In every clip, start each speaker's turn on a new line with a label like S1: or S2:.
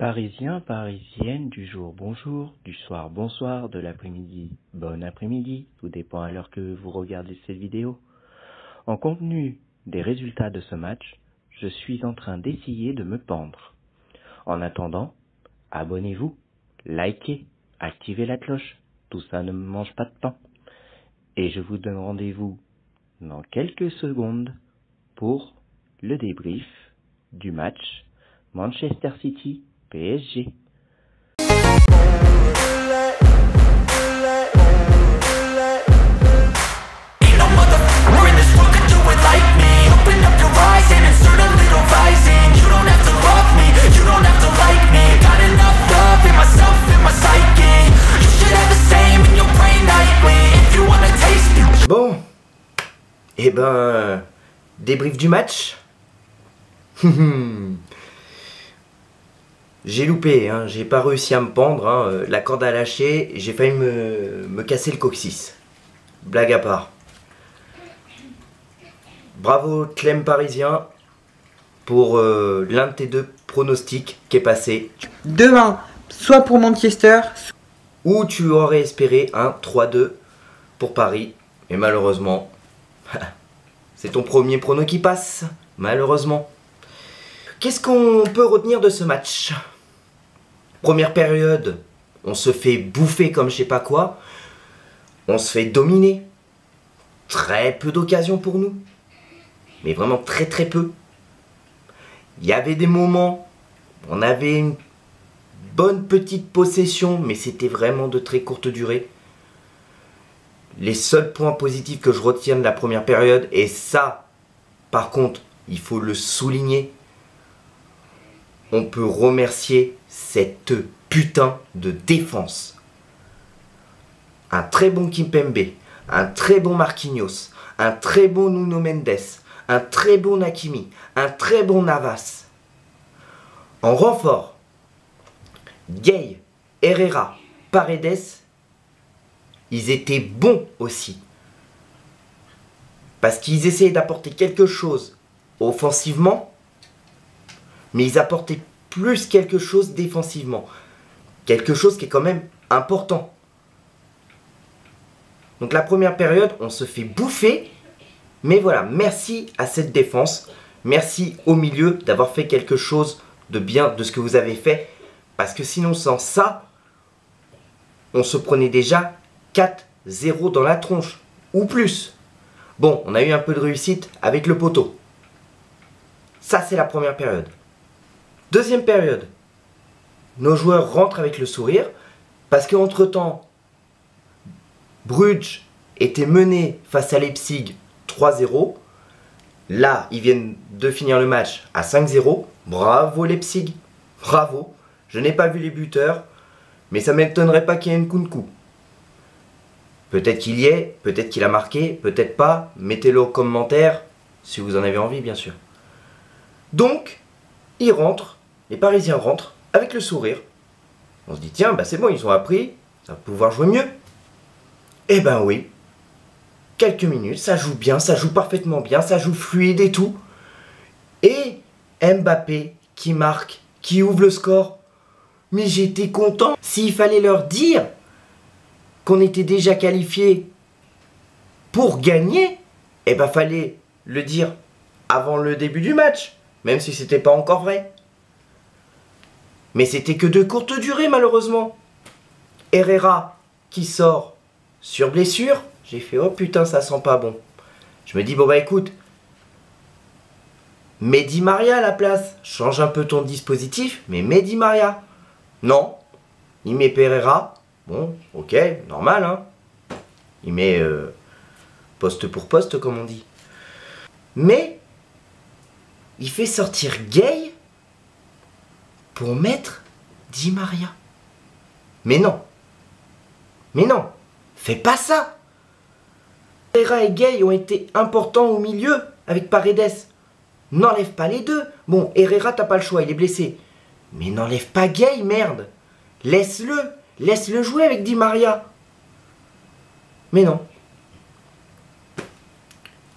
S1: Parisiens, Parisiennes, du jour bonjour, du soir bonsoir, de l'après-midi bon après-midi, tout dépend à l'heure que vous regardez cette vidéo. En contenu des résultats de ce match, je suis en train d'essayer de me pendre. En attendant, abonnez-vous, likez, activez la cloche, tout ça ne me mange pas de temps. Et je vous donne rendez-vous dans quelques secondes pour le débrief du match Manchester City PSG.
S2: Bon, débrief du match. J'ai loupé, hein, j'ai pas réussi à me pendre, hein, la corde a lâché, j'ai failli me casser le coccyx. Blague à part. Bravo Clem Parisien pour l'un de tes deux pronostics qui est passé.
S3: 2-1, soit pour Manchester,
S2: Ou tu aurais espéré un 3-2 pour Paris, mais malheureusement, c'est ton premier prono qui passe, malheureusement. Qu'est-ce qu'on peut retenir de ce match? Première période, on se fait bouffer comme je sais pas quoi. On se fait dominer. Très peu d'occasions pour nous. Mais vraiment très très peu. Il y avait des moments, on avait une bonne petite possession, mais c'était vraiment de très courte durée. Les seuls points positifs que je retiens de la première période, et ça, par contre, il faut le souligner, on peut remercier cette putain de défense. Un très bon Kimpembe, un très bon Marquinhos, un très bon Nuno Mendes, un très bon Hakimi, un très bon Navas. En renfort, Gay, Herrera, Paredes, ils étaient bons aussi. Parce qu'ils essayaient d'apporter quelque chose offensivement, mais ils apportaient plus quelque chose défensivement. Quelque chose qui est quand même important. Donc la première période, on se fait bouffer. Mais voilà, merci à cette défense. Merci au milieu d'avoir fait quelque chose de bien de ce que vous avez fait. Parce que sinon, sans ça, on se prenait déjà 4-0 dans la tronche. Ou plus. Bon, on a eu un peu de réussite avec le poteau. Ça, c'est la première période. Deuxième période, nos joueurs rentrent avec le sourire parce qu'entre-temps, Bruges était mené face à Leipzig 3-0. Là, ils viennent de finir le match à 5-0. Bravo Leipzig, bravo. Je n'ai pas vu les buteurs, mais ça ne m'étonnerait pas qu'il y ait Nkunku. Peut-être qu'il y est, peut-être qu'il a marqué, peut-être pas. Mettez-le en commentaire si vous en avez envie, bien sûr. Donc, ils rentrent. Les Parisiens rentrent avec le sourire. On se dit, tiens, c'est bon, ils ont appris, ça va pouvoir jouer mieux. Eh ben oui, quelques minutes, ça joue bien, ça joue parfaitement bien, ça joue fluide et tout. Et Mbappé qui marque, qui ouvre le score. Mais j'étais content. S'il fallait leur dire qu'on était déjà qualifié pour gagner, eh ben fallait le dire avant le début du match, même si c'était pas encore vrai. Mais c'était que de courte durée, malheureusement. Herrera qui sort sur blessure. J'ai fait, oh putain, ça sent pas bon. Je me dis, bon écoute, mets Di Maria à la place. Change un peu ton dispositif, mais mets Di Maria. Non, il met Pereira. Bon, ok, normal, hein. Il met poste pour poste, comme on dit. Mais, il fait sortir Gay pour mettre Di Maria. Mais non. Mais non. Fais pas ça. Pereira et Gay ont été importants au milieu avec Paredes. N'enlève pas les deux. Bon, Herrera, t'as pas le choix, il est blessé. Mais n'enlève pas Gay, merde. Laisse-le. Laisse-le jouer avec Di Maria. Mais non.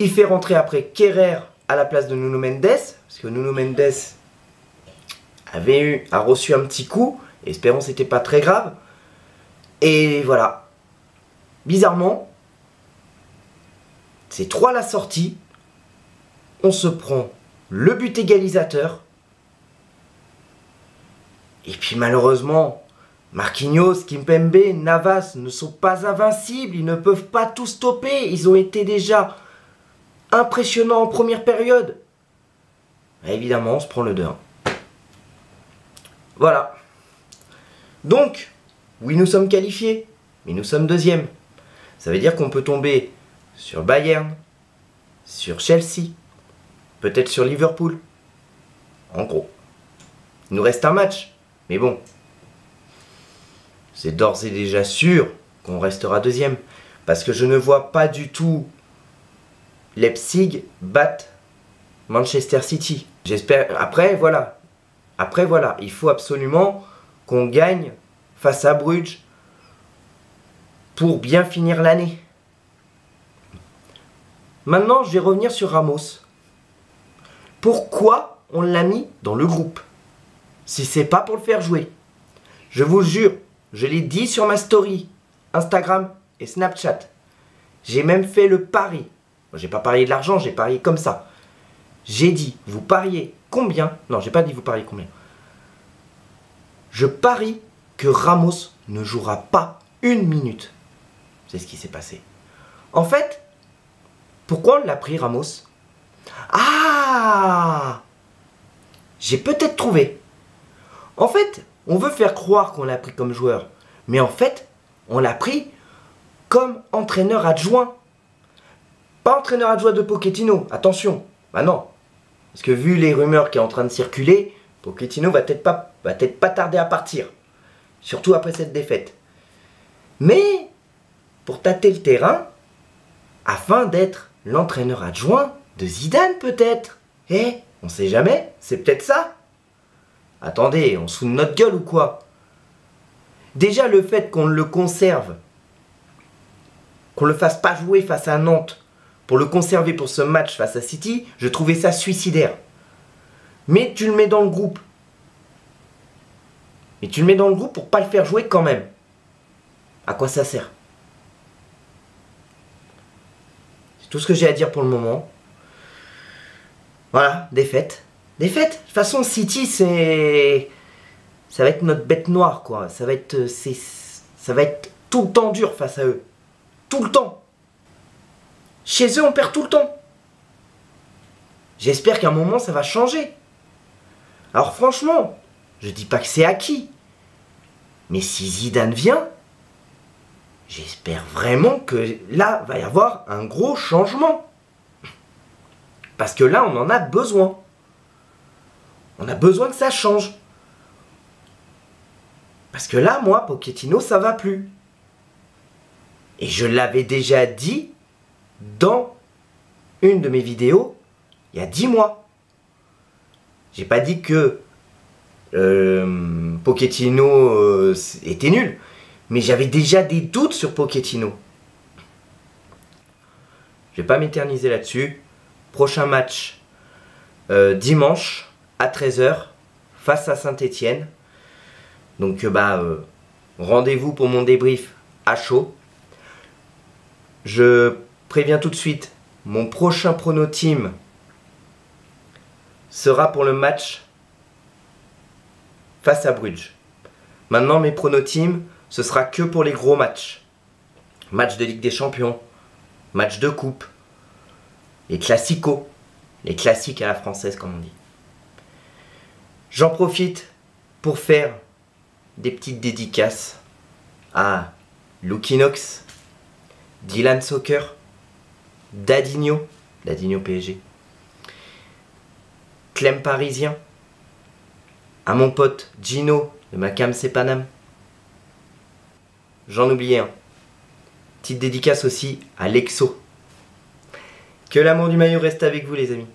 S2: Il fait rentrer après Kerrer à la place de Nuno Mendes. Parce que Nuno Mendes, a reçu un petit coup. Espérons que c'était pas très grave. Et voilà. Bizarrement, c'est 3 à la sortie. On se prend le but égalisateur. Et puis malheureusement, Marquinhos, Kimpembe, Navas ne sont pas invincibles. Ils ne peuvent pas tout stopper. Ils ont été déjà impressionnants en première période. Et évidemment, on se prend le 2-1. Voilà. Donc, oui, nous sommes qualifiés, mais nous sommes deuxièmes. Ça veut dire qu'on peut tomber sur Bayern, sur Chelsea, peut-être sur Liverpool. En gros. Il nous reste un match, mais bon. C'est d'ores et déjà sûr qu'on restera deuxième. Parce que je ne vois pas du tout Leipzig battre Manchester City. J'espère. Après, voilà. Il faut absolument qu'on gagne face à Bruges pour bien finir l'année. Maintenant, je vais revenir sur Ramos. Pourquoi on l'a mis dans le groupe? Si c'est pas pour le faire jouer. Je vous jure, je l'ai dit sur ma story, Instagram et Snapchat. J'ai même fait le pari. J'ai pas parié de l'argent, j'ai parié comme ça. J'ai dit, vous pariez combien? Non, j'ai pas dit vous pariez combien. Je parie que Ramos ne jouera pas 1 minute. C'est ce qui s'est passé. En fait, pourquoi on l'a pris Ramos? Ah! J'ai peut-être trouvé. En fait, on veut faire croire qu'on l'a pris comme joueur. Mais en fait, on l'a pris comme entraîneur adjoint. Pas entraîneur adjoint de Pochettino, attention. Bah non. Parce que vu les rumeurs qui sont en train de circuler, Pochettino va peut-être pas tarder à partir. Surtout après cette défaite. Mais, pour tâter le terrain, afin d'être l'entraîneur adjoint de Zidane peut-être. Eh, on sait jamais, c'est peut-être ça. Attendez, on se fout de notre gueule ou quoi? Déjà le fait qu'on le conserve, qu'on le fasse pas jouer face à Nantes, pour le conserver pour ce match face à City, je trouvais ça suicidaire. Mais tu le mets dans le groupe. Mais tu le mets dans le groupe pour pas le faire jouer quand même. À quoi ça sert? C'est tout ce que j'ai à dire pour le moment. Voilà, défaite. Défaite. De toute façon, City, c'est... Ça va être notre bête noire, quoi. Ça va être tout le temps dur face à eux. Tout le temps. Chez eux, on perd tout le temps. J'espère qu'à un moment, ça va changer. Alors franchement, je dis pas que c'est acquis. Mais si Zidane vient, j'espère vraiment que là, va y avoir un gros changement. Parce que là, on en a besoin. On a besoin que ça change. Parce que là, moi, Pochettino, ça va plus. Et je l'avais déjà dit dans une de mes vidéos il y a 10 mois. J'ai pas dit que Pochettino était nul, mais j'avais déjà des doutes sur Pochettino. Je vais pas m'éterniser là-dessus. Prochain match dimanche à 13 h face à Saint-Étienne. Donc rendez-vous pour mon débrief à chaud. Je préviens tout de suite, mon prochain prono team sera pour le match face à Bruges. Maintenant, mes prono team, ce sera que pour les gros matchs. Match de Ligue des Champions, match de coupe, les classicos, les classiques à la française comme on dit. J'en profite pour faire des petites dédicaces à Lukinox, Dylan Soccer, Dadinho PSG, Clem Parisien, à mon pote Gino de Macam Sepanam. J'en oubliais un. Petite dédicace aussi à Lexo. Que l'amour du maillot reste avec vous les amis.